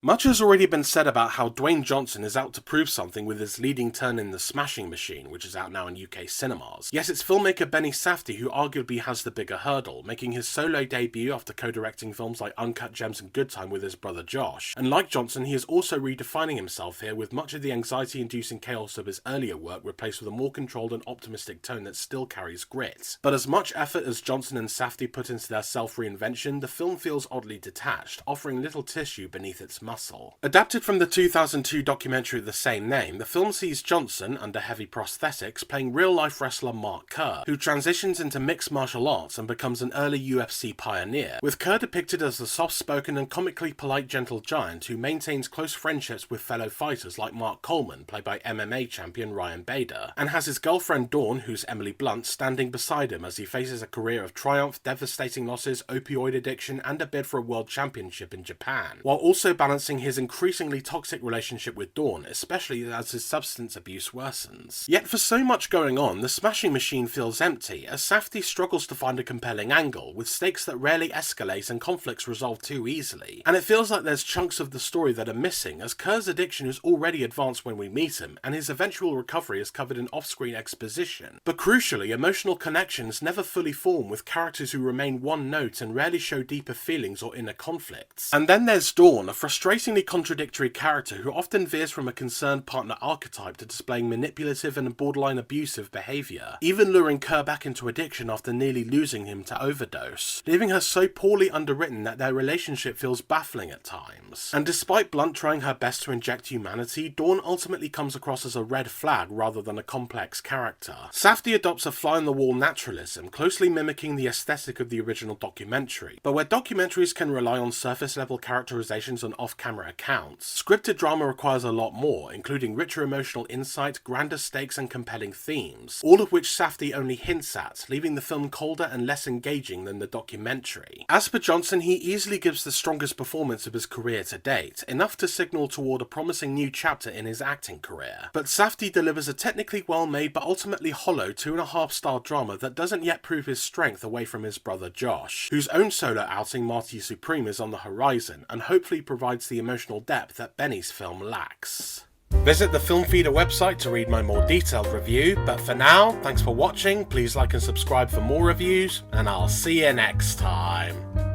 Much has already been said about how Dwayne Johnson is out to prove something with his leading turn in The Smashing Machine, which is out now in UK cinemas. Yet it's filmmaker Benny Safdie who arguably has the bigger hurdle, making his solo debut after co-directing films like Uncut Gems and Good Time with his brother Josh. And like Johnson, he is also redefining himself here, with much of the anxiety-inducing chaos of his earlier work replaced with a more controlled and optimistic tone that still carries grit. But as much effort as Johnson and Safdie put into their self-reinvention, the film feels oddly detached, offering little tissue beneath its muscle. Adapted from the 2002 documentary of the same name, the film sees Johnson, under heavy prosthetics, playing real-life wrestler Mark Kerr, who transitions into mixed martial arts and becomes an early UFC pioneer, with Kerr depicted as the soft-spoken and comically polite gentle giant who maintains close friendships with fellow fighters like Mark Coleman, played by MMA champion Ryan Bader, and has his girlfriend Dawn, who's Emily Blunt, standing beside him as he faces a career of triumph, devastating losses, opioid addiction, and a bid for a world championship in Japan, while also balancing his increasingly toxic relationship with Dawn, especially as his substance abuse worsens. Yet for so much going on, The Smashing Machine feels empty, as Safdie struggles to find a compelling angle, with stakes that rarely escalate and conflicts resolve too easily. And it feels like there's chunks of the story that are missing, as Kerr's addiction is already advanced when we meet him, and his eventual recovery is covered in off-screen exposition. But crucially, emotional connections never fully form with characters who remain one note and rarely show deeper feelings or inner conflicts. And then there's Dawn, a frustratingly contradictory character who often veers from a concerned partner archetype to displaying manipulative and borderline abusive behaviour, even luring Kerr back into addiction after nearly losing him to overdose, leaving her so poorly underwritten that their relationship feels baffling at times. And despite Blunt trying her best to inject humanity, Dawn ultimately comes across as a red flag rather than a complex character. Safdie adopts a fly-on-the-wall naturalism, closely mimicking the aesthetic of the original documentary, but where documentaries can rely on surface-level characterizations and off-camera accounts, scripted drama requires a lot more, including richer emotional insight, grander stakes and compelling themes, all of which Safdie only hints at, leaving the film colder and less engaging than the documentary. As for Johnson, he easily gives the strongest performance of his career to date, enough to signal toward a promising new chapter in his acting career. But Safdie delivers a technically well-made but ultimately hollow 2.5-star drama that doesn't yet prove his strength away from his brother Josh, whose own solo outing Marty Supreme is on the horizon, and hopefully provides the emotional depth that Benny's film lacks. Visit the Film Feeder website to read my more detailed review, but for now, thanks for watching, please like and subscribe for more reviews, and I'll see you next time.